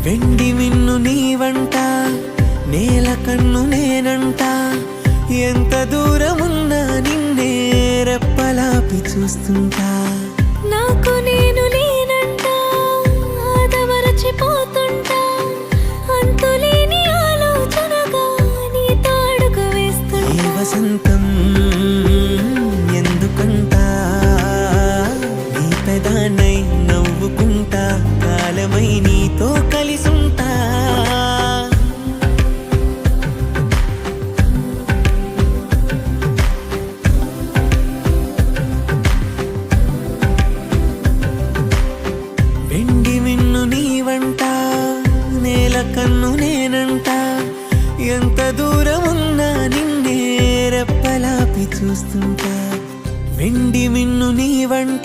వెండి మిన్ను నీ వంట, నేల కన్ను నేనంట, ఎంత దూరమున్నా నిన్నే రెప్పలాపి చూస్తుంటా. నాకు నేను లేనంట, ఆదమరచిపోతుంటా, అంతులేని ఆలోచనగా నీ తాడుకు వేస్తుంటా. ఈ వసంతం ఎందుకంటా, నీ పెదానై నవ్వుకుంటా, కాలమై నీతో కలిసుంటా. వెండి మిన్ను నీ వంట, నేల కన్ను నేనంట, ఎంత దూరమున్నా నిన్నే రెప్పలాపి చూస్తుంటా. వెండి మిన్ను నీ వంట,